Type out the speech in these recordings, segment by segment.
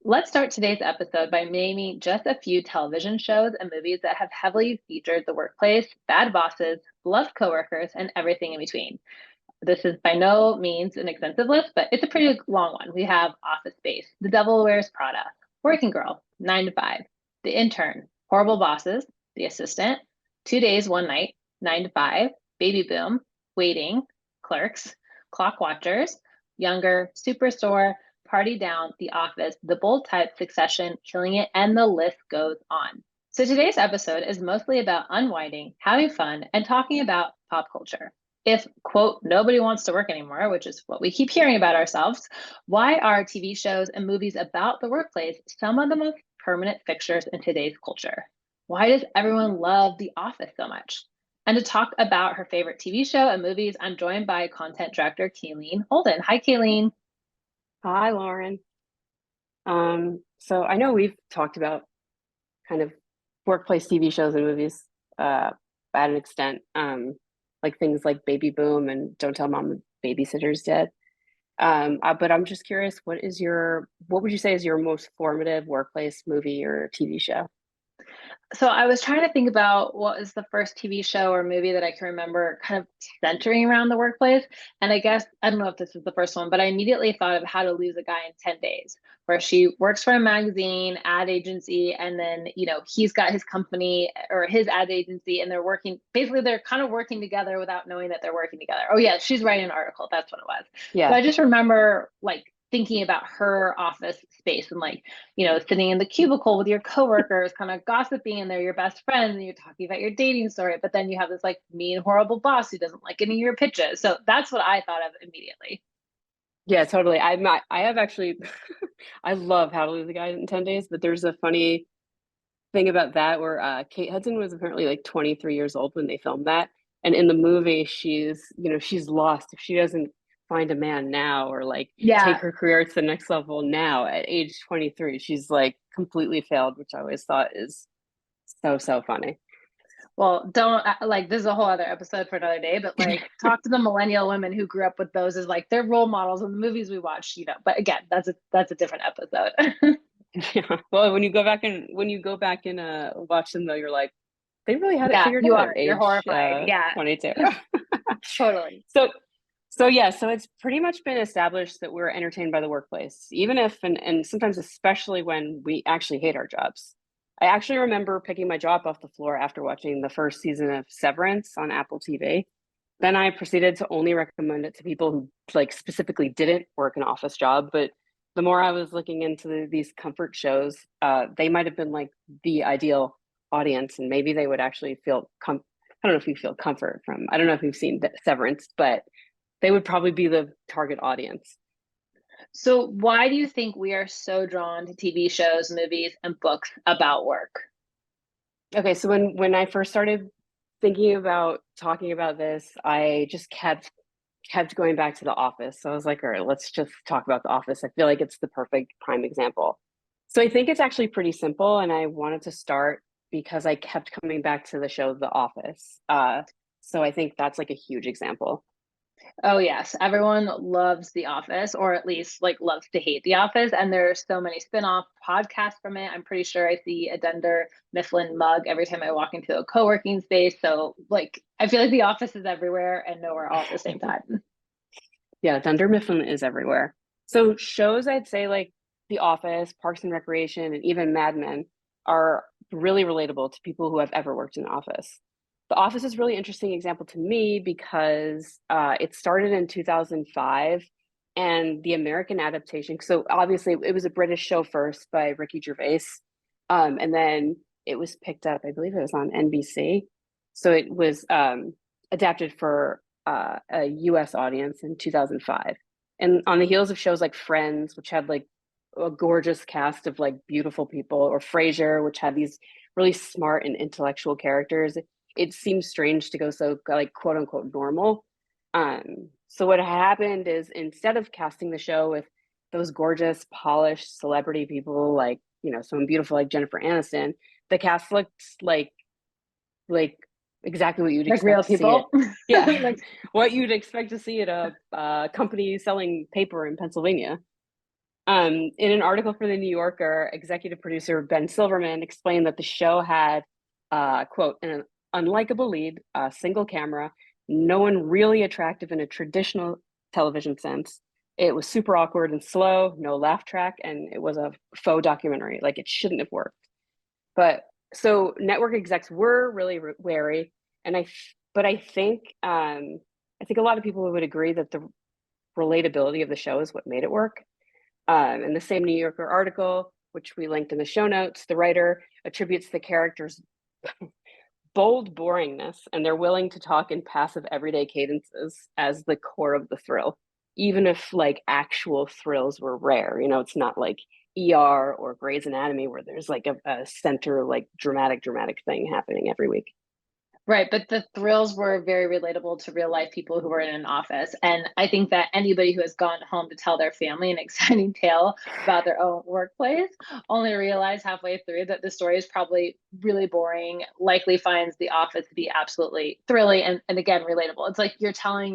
Let's start today's episode by naming just a few television shows and movies that have heavily featured the workplace, bad bosses, beloved coworkers, and everything in between. This is by no means an extensive list, but it's a pretty long one. We have Office Space, The Devil Wears Prada, Working Girl, 9 to 5, The Intern, Horrible Bosses, The Assistant, 2 Days, One Night, 9 to 5, Baby Boom, Waiting, Clerks, Clock Watchers, Younger, Superstore, Party Down, The Office, The Bold Type, Succession, Killing It, and the list goes on. So today's episode is mostly about unwinding, having fun, and talking about pop culture. If, quote, nobody wants to work anymore, which is what we keep hearing about ourselves, why are TV shows and movies about the workplace some of the most permanent fixtures in today's culture? Why does everyone love The Office so much? And to talk about her favorite TV show and movies, I'm joined by content director Kayleen Holden. Hi, Kayleen. Hi, Lauren. So I know we've talked about kind of workplace TV shows and movies at an extent, like things like Baby Boom and Don't Tell Mom the Babysitter's Dead. But I'm just curious, what would you say is your most formative workplace movie or TV show? So I was trying to think about what is the first TV show or movie that I can remember kind of centering around the workplace. And I guess, I don't know if this is the first one, but I immediately thought of How to Lose a Guy in 10 Days, where she works for a magazine, ad agency, and then, he's got his company or his ad agency, and they're kind of working together without knowing that they're working together. Oh, yeah, she's writing an article. That's what it was. So Yeah, I just remember like thinking about her office space and like sitting in the cubicle with your coworkers, kind of gossiping, and they're your best friends, and you're talking about your dating story. But then you have this like mean, horrible boss who doesn't like any of your pitches. So that's what I thought of immediately. yeah, totally. I have actually, I love How to Lose a Guy in 10 Days, but there's a funny thing about that where Kate Hudson was apparently like 23 years old when they filmed that. And in the movie, she's lost if she doesn't find a man now or like take Yeah. her career to the next level now at age 23. She's like completely failed, which I always thought is so funny. Well, don't like this is a whole other episode for another day, but like talk to the millennial women who grew up with those as like their role models in the movies we watched. But again, that's a different episode. Yeah. Well, when you go back and watch them though, you're like, they really had it Yeah, figured you out at are. You're age horrified. Yeah, 22. totally. So so it's pretty much been established that we're entertained by the workplace, even if and sometimes especially when we actually hate our jobs. I actually remember picking my jaw up off the floor after watching the first season of Severance on Apple TV. Then I proceeded to only recommend it to people who like specifically didn't work an office job. But the more I was looking into these comfort shows, they might have been like the ideal audience, and maybe they would actually I don't know if you feel comfort from. I don't know if you've seen Severance, but they would probably be the target audience. So, why do you think we are so drawn to TV shows, movies, and books about work? Okay, so when I first started thinking about talking about this, I just kept going back to The Office. So I was like, all right, let's just talk about The Office. I feel like it's the perfect prime example. So I think it's actually pretty simple, and I wanted to start because I kept coming back to the show The Office. So I think that's like a huge example. Oh, yes. Everyone loves The Office, or at least like loves to hate The Office. And there's so many spin-off podcasts from it. I'm pretty sure I see a Dunder Mifflin mug every time I walk into a co-working space. So like I feel like The Office is everywhere and nowhere all at the same time. Yeah, Dunder Mifflin is everywhere. So shows I'd say like The Office, Parks and Recreation, and even Mad Men are really relatable to people who have ever worked in the office. The Office is a really interesting example to me because it started in 2005 and the American adaptation. So obviously it was a British show first by Ricky Gervais. And then it was picked up, I believe it was on NBC. So it was adapted for a US audience in 2005. And on the heels of shows like Friends, which had like a gorgeous cast of like beautiful people, or Frasier, which had these really smart and intellectual characters, it seems strange to go so like quote unquote normal. So what happened is instead of casting the show with those gorgeous, polished celebrity people like, someone beautiful like Jennifer Aniston, the cast looked like exactly what you'd Like real expect to see it. people. Yeah, Like what you'd expect to see at a company selling paper in Pennsylvania. In an article for the New Yorker, executive producer Ben Silverman explained that the show had, quote, an unlikable lead, a single camera, no one really attractive in a traditional television sense. It was super awkward and slow, no laugh track, and it was a faux documentary. Like it shouldn't have worked. But so network execs were really wary, and but I think a lot of people would agree that the relatability of the show is what made it work. In the same New Yorker article, which we linked in the show notes, the writer attributes the characters' bold boringness and they're willing to talk in passive everyday cadences as the core of the thrill, even if like actual thrills were rare. You know, it's not like ER or Grey's Anatomy where there's like a center like dramatic thing happening every week. Right, but the thrills were very relatable to real life people who were in an office. And I think that anybody who has gone home to tell their family an exciting tale about their own workplace only realize halfway through that the story is probably really boring, likely finds the office to be absolutely thrilling and again relatable. It's like you're telling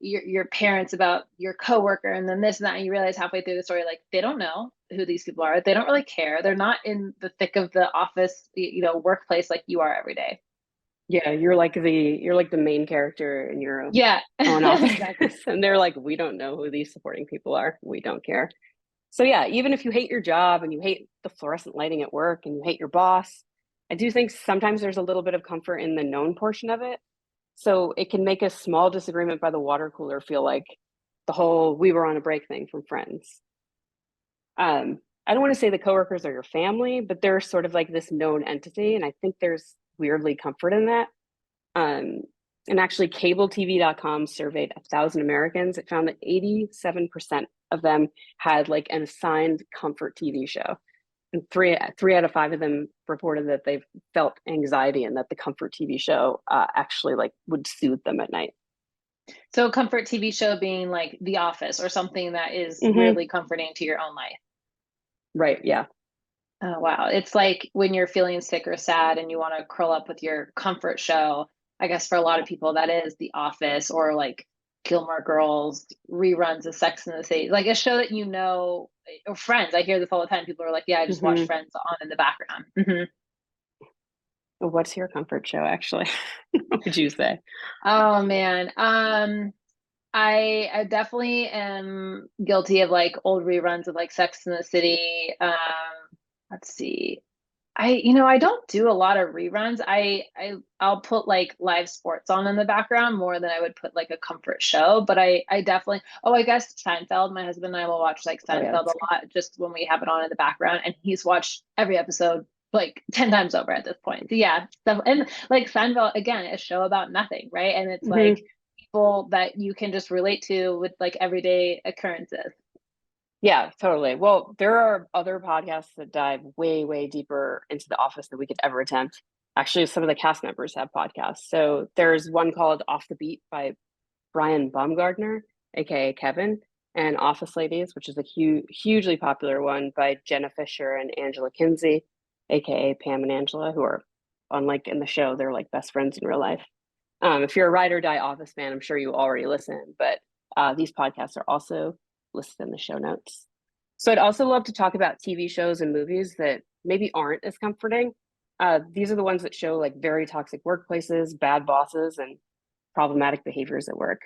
your parents about your coworker and then this and that, and you realize halfway through the story, like they don't know who these people are. They don't really care. They're not in the thick of the office, workplace like you are every day. Yeah, you're like the main character in your Yeah, own office, exactly. and they're like, we don't know who these supporting people are. We don't care. So yeah, even if you hate your job and you hate the fluorescent lighting at work and you hate your boss, I do think sometimes there's a little bit of comfort in the known portion of it. So it can make a small disagreement by the water cooler feel like the whole we were on a break thing from Friends. I don't want to say the coworkers are your family, but they're sort of like this known entity. And I think there's weirdly comfort in that. Um, and actually, cabletv.com surveyed 1,000 Americans. It found that 87% of them had like an assigned comfort TV show. And three out of five of them reported that they've felt anxiety and that the comfort TV show actually like would soothe them at night. So comfort TV show being like The Office or something that is Mm-hmm. really comforting to your own life. Right. Yeah. Oh, wow. It's like when you're feeling sick or sad and you want to curl up with your comfort show. I guess for a lot of people, that is The Office or like Gilmore Girls, reruns of Sex and the City, like a show that or Friends. I hear this all the time. People are like, yeah, I just watch Mm-hmm. Friends on in the background. Mhm. What's your comfort show, actually? What would you say? Oh, man. I definitely am guilty of like old reruns of like Sex and the City. Let's see. I don't do a lot of reruns. I'll put like live sports on in the background more than I would put like a comfort show. But I definitely, oh, I guess Seinfeld. My husband and I will watch like Oh yeah, Seinfeld that's a lot just when we have it on in the background, and he's watched every episode like 10 times over at this point. So yeah, stuff and like Seinfeld again, a show about nothing, right? And it's good. like people that you can just relate to with like everyday occurrences. Yeah, totally. Well, there are other podcasts that dive way deeper into the office than we could ever attempt. Actually, some of the cast members have podcasts. So there's one called Off the Beat by Brian Baumgartner, aka Kevin, and Office Ladies, which is a hugely popular one by Jenna Fisher and Angela Kinsey, aka Pam and Angela, who are, unlike in the show, they're like best friends in real life. If you're a ride or die Office fan, I'm sure you already listen, but these podcasts are also listed in the show notes. So I'd also love to talk about TV shows and movies that maybe aren't as comforting. These are the ones that show like very toxic workplaces, bad bosses, and problematic behaviors at work.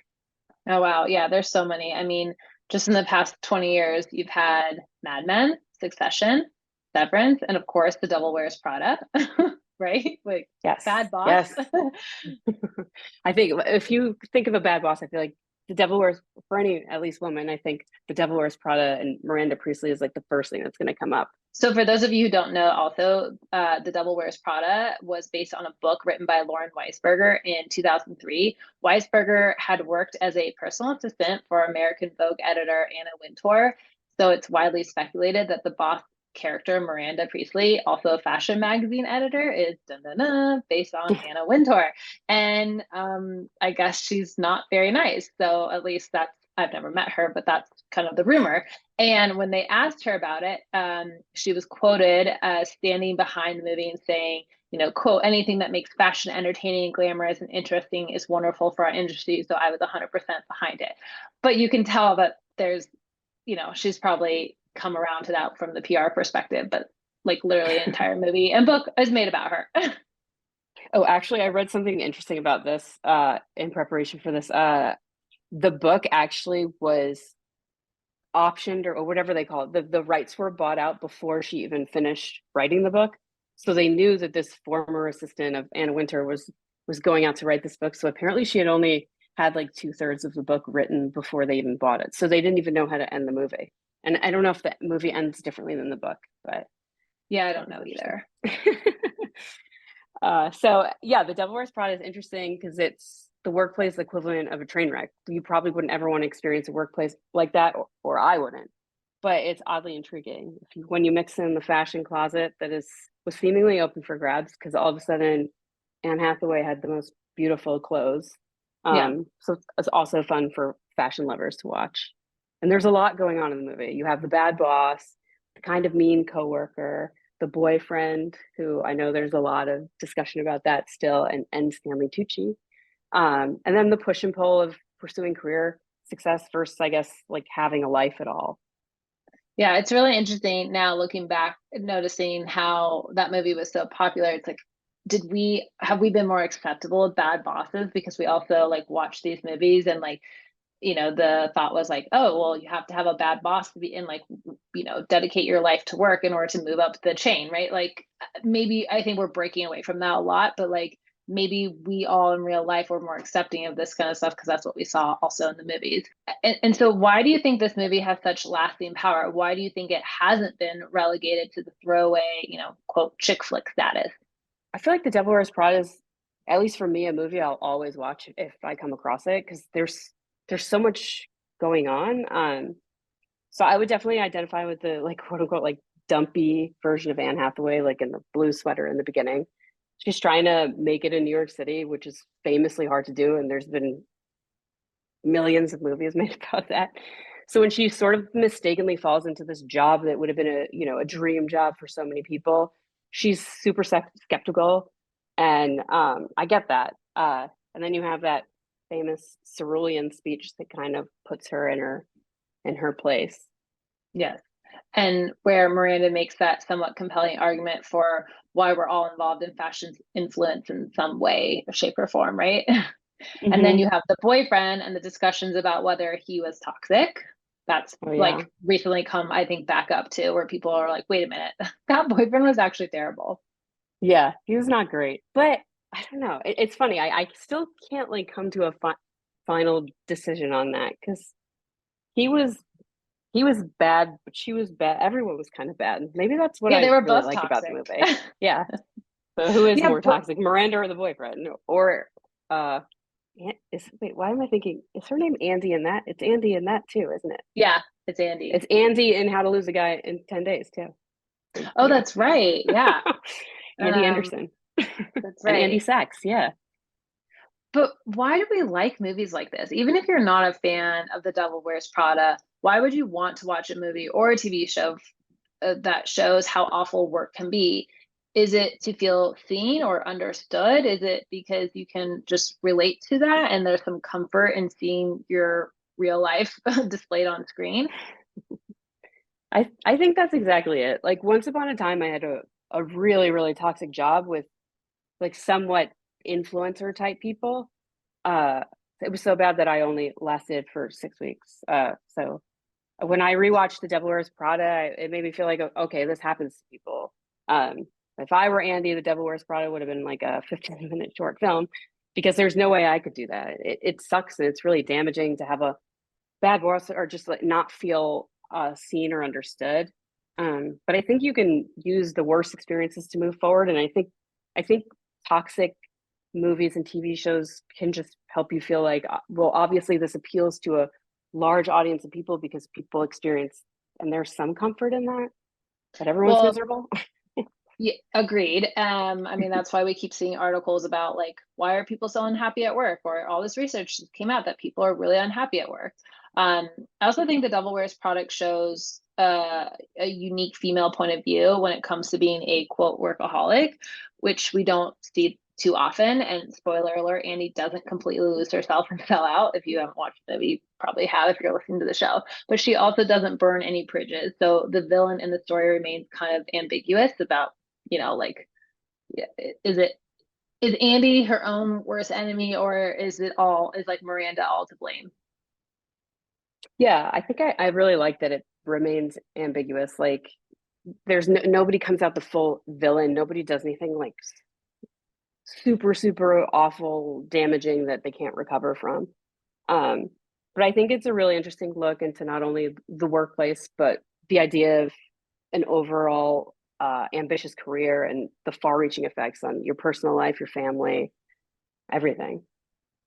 Oh wow, yeah, there's so many. I mean, just in the past 20 years, you've had Mad Men, Succession, Severance, and of course, The Devil Wears Prada, right? Like Yes, Bad Boss. yes. I think if you think of a bad boss, I feel like the Devil Wears, for any at least woman, I think the Devil Wears Prada and Miranda Priestley is like the first thing that's going to come up. So, for those of you who don't know, also, The Devil Wears Prada was based on a book written by Lauren Weisberger in 2003. Weisberger had worked as a personal assistant for American Vogue editor Anna Wintour. So, it's widely speculated that the boss character, Miranda Priestley, also a fashion magazine editor, is dun, dun, dun, based on Anna Wintour. And I guess she's not very nice. So, at least I've never met her, but that's kind of the rumor. And when they asked her about it, she was quoted as standing behind the movie and saying, quote, anything that makes fashion entertaining, glamorous, and interesting is wonderful for our industry. So I was 100% behind it. But you can tell that she's probably come around to that from the PR perspective, but like literally an entire movie and book is made about her. Oh, actually, I read something interesting about this in preparation for this. The book actually was optioned or whatever they call it. The rights were bought out before she even finished writing the book. So they knew that this former assistant of Anna Wintour was going out to write this book. So apparently she had only had like 2/3 of the book written before they even bought it. So they didn't even know how to end the movie. And I don't know if the movie ends differently than the book, but Yeah, I don't know either. So yeah, The Devil Wears Prada is interesting because it's the workplace equivalent of a train wreck. You probably wouldn't ever want to experience a workplace like that, or I wouldn't. But it's oddly intriguing when you mix in the fashion closet that was seemingly open for grabs because all of a sudden Anne Hathaway had the most beautiful clothes. Yeah. So it's also fun for fashion lovers to watch. And there's a lot going on in the movie. You have the bad boss, the kind of mean coworker, the boyfriend, who I know there's a lot of discussion about that still, and Stanley Tucci. And then the push and pull of pursuing career success versus, I guess, like having a life at all. Yeah, it's really interesting now looking back, noticing how that movie was so popular. It's like, have we been more acceptable of bad bosses because we also like watch these movies and like, the thought was like, oh, well, you have to have a bad boss to be in like, dedicate your life to work in order to move up the chain, right? Like maybe I think we're breaking away from that a lot, but like maybe we all in real life were more accepting of this kind of stuff because that's what we saw also in the movies. And so why do you think this movie has such lasting power? Why do you think it hasn't been relegated to the throwaway, quote, chick flick status? I feel like The Devil Wears Prada is, at least for me, a movie I'll always watch if I come across it because there's so much going on. So I would definitely identify with the like quote unquote like dumpy version of Anne Hathaway, like in the blue sweater in the beginning. She's trying to make it in New York City, which is famously hard to do, and there's been millions of movies made about that. So when she sort of mistakenly falls into this job that would have been a dream job for so many people, she's super skeptical, and I get that. And then you have that famous cerulean speech that kind of puts her in her place. Yes. And where Miranda makes that somewhat compelling argument for why we're all involved in fashion influence in some way, shape, or form, right? And then Mm-hmm. you have the boyfriend and the discussions about whether he was toxic. That's Oh yeah. like recently come, I think, back up to where people are like, wait a minute, that boyfriend was actually terrible. Yeah, he was not great, but I don't know. It's funny. I still can't like come to a final decision on that because he was he was bad, but she was bad. Everyone was kind of bad. Maybe that's what Yeah, they I were really both like about the toxic. movie. Yeah. So who is Yeah, more but toxic, Miranda or the boyfriend? Or wait, why am I thinking is her name Andy in that? It's Andy in that too, isn't it? yeah, it's Andy. It's Andy in How to Lose a Guy in 10 Days too. Oh, Yeah. that's right. Yeah. Andy Um, Anderson that's and Andy right. Sachs. Yeah. But why do we like movies like this? Even if you're not a fan of The Devil Wears Prada, why would you want to watch a movie or a TV show that shows how awful work can be? Is it to feel seen or understood? Is it because you can just relate to that and there's some comfort in seeing your real life displayed on screen? I think that's exactly it. Like once upon a time I had a really, really toxic job with like somewhat influencer type people. Uh it was so bad that I only lasted for 6 weeks. So when I rewatched The Devil Wears Prada, it made me feel like okay, this happens to people. If I were Andy, The Devil Wears Prada would have been like a 15-minute short film because there's no way I could do that. It sucks and it's really damaging to have a bad boss or just like not feel seen or understood. But I think you can use the worst experiences to move forward, and I think toxic movies and TV shows can just help you feel like, well, obviously this appeals to a large audience of people because people experience, and there's some comfort in that, but everyone's Well, miserable. yeah, agreed. I mean, that's why we keep seeing articles about like, why are people so unhappy at work? Or all this research came out that people are really unhappy at work. I also think the Devil Wears product shows a unique female point of view when it comes to being a quote workaholic, which we don't see too often. And spoiler alert, Andy doesn't completely lose herself and sell out. If you haven't watched it, you probably have if you're listening to the show. But she also doesn't burn any bridges. So the villain in the story remains kind of ambiguous about, like, is it is Andy her own worst enemy, or is like Miranda all to blame? Yeah, I think I really like that it remains ambiguous. Like there's nobody comes out the full villain. Nobody does anything like super, super awful, damaging that they can't recover from. Um, but I think it's a really interesting look into not only the workplace, but the idea of an overall ambitious career and the far-reaching effects on your personal life, your family, everything.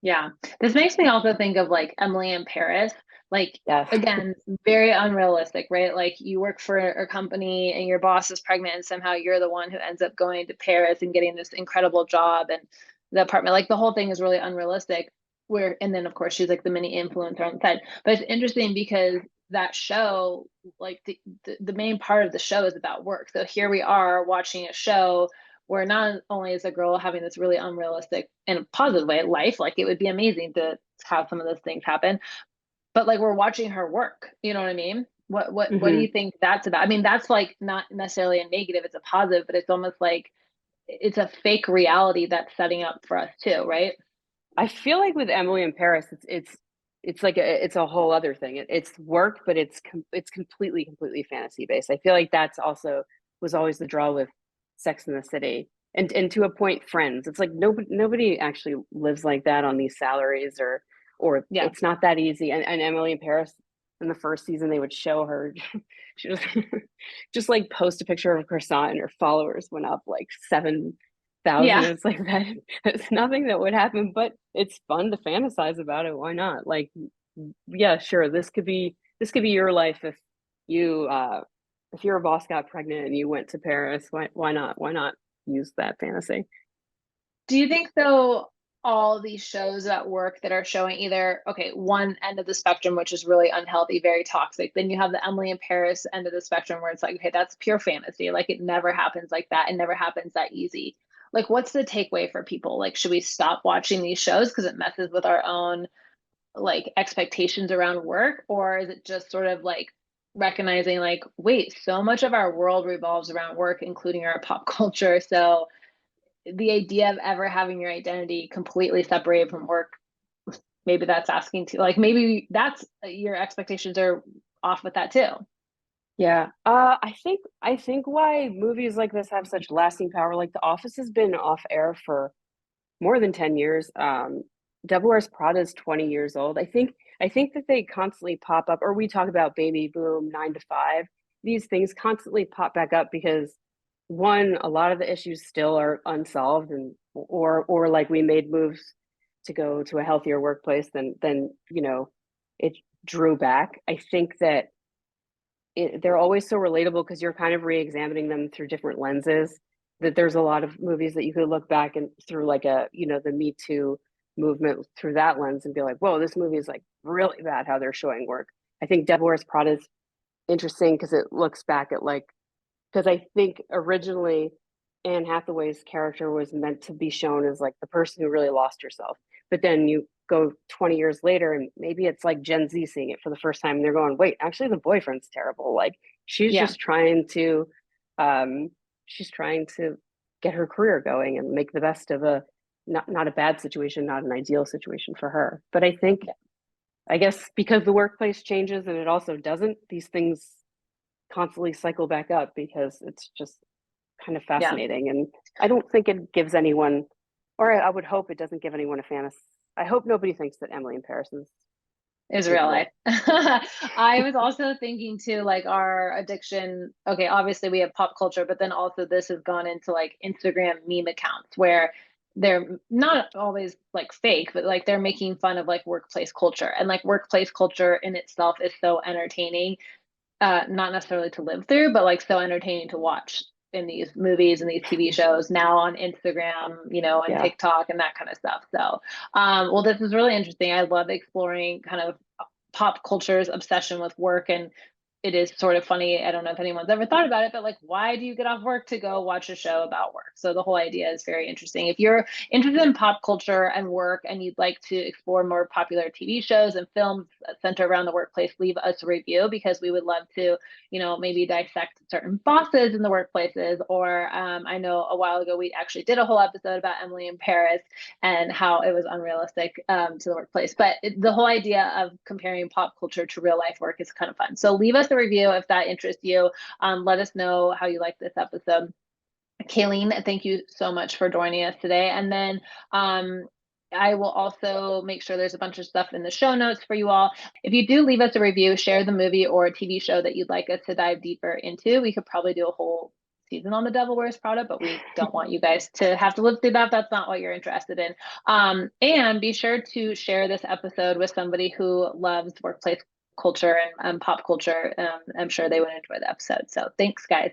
Yeah. This makes me also think of like Emily in Paris. Like, Yes. again, very unrealistic, right? Like, you work for a company and your boss is pregnant, and somehow you're the one who ends up going to Paris and getting this incredible job and the apartment. Like, the whole thing is really unrealistic. And then, of course, she's like the mini influencer on the side. But it's interesting because that show, like, the main part of the show is about work. So here we are watching a show where not only is a girl having this really unrealistic in a positive way life, like it would be amazing to have some of those things happen, but like we're watching her work. You know what I mean? What do you Hmm. think that's about? I mean, that's like not necessarily a negative, it's a positive, but it's almost like it's a fake reality that's setting up for us too, right? I feel like with Emily in Paris, it's like it's a whole other thing. It's work, but it's completely fantasy based. I feel like that's also was always the draw with Sex in the City, and to a point, Friends. It's like nobody actually lives like that on these salaries, or Yeah. it's not that easy. And Emily in Paris, in the first season, they would show her, she just like post a picture of a croissant, and her followers went up like 7,000. Yeah. It's like that. It's nothing that would happen, but it's fun to fantasize about it. Why not? Like, yeah, sure. This could be your life if your boss got pregnant and you went to Paris. Why not? Why not use that fantasy? Do you think though all these shows at work that are showing either okay, one end of the spectrum, which is really unhealthy, very toxic, then you have the Emily in Paris end of the spectrum where it's like, okay, that's pure fantasy. Like, it never happens like that. It never happens that easy. Like, what's the takeaway for people? Like, should we stop watching these shows because it messes with our own like expectations around work? Or is it just sort of like recognizing like, wait, so much of our world revolves around work, including our pop culture. So the idea of ever having your identity completely separated from work, maybe that's asking too, like, maybe that's your expectations are off with that too. Yeah. I think why movies like this have such lasting power, like The Office has been off air for more than 10 years. Devil Wears Prada is 20 years old. I think that they constantly pop up, or we talk about baby boom, 9 to 5. These things constantly pop back up because one, a lot of the issues still are unsolved, and or like we made moves to go to a healthier workplace than it drew back. I think that they're always so relatable because you're kind of re-examining them through different lenses. That there's a lot of movies that you could look back and through like the Me Too movement through that lens and be like, whoa, this movie is like really bad how they're showing work. I think Devil Wears Prada is interesting because it looks back at like, because I think originally Anne Hathaway's character was meant to be shown as like the person who really lost herself. But then you go 20 years later and maybe it's like Gen Z seeing it for the first time and they're going, wait, actually the boyfriend's terrible. Like she's Yeah. just um trying to get her career going and make the best of a not a bad situation, not an ideal situation for her. But I guess because the workplace changes and it also doesn't, these things constantly cycle back up because it's just kind of Yeah. fascinating. And I don't think it gives anyone, or I would hope it doesn't give anyone a fantasy. I hope nobody thinks that Emily in Paris is Is real life. achievable. I was also thinking too, like our addiction. Okay, obviously we have pop culture, but then also this has gone into like Instagram meme accounts where they're not always like fake, but like they're making fun of like workplace culture. And like workplace culture in itself is so entertaining, not necessarily to live through, but like so entertaining to watch in these movies and these TV shows now on Instagram, and Yeah. TikTok and that kind of stuff. So, well, this is really interesting. I love exploring kind of pop culture's obsession with work and it is sort of funny. I don't know if anyone's ever thought about it, but like, why do you get off work to go watch a show about work? So the whole idea is very interesting. If you're interested in pop culture and work and you'd like to explore more popular TV shows and films centered around the workplace, leave us a review because we would love to, maybe dissect certain bosses in the workplaces. Or I know a while ago we actually did a whole episode about Emily in Paris and how it was unrealistic to the workplace. But the whole idea of comparing pop culture to real life work is kind of fun. So leave us a review if that interests you. Let us know how you like this episode. Kayleen, thank you so much for joining us today. And then I will also make sure there's a bunch of stuff in the show notes for you all. If you do leave us a review, share the movie or TV show that you'd like us to dive deeper into. We could probably do a whole season on The Devil Wears Prada, but we don't want you guys to have to live through that. That's not what you're interested in. And be sure to share this episode with somebody who loves workplace culture and pop culture. I'm sure they would enjoy the episode. So thanks, guys.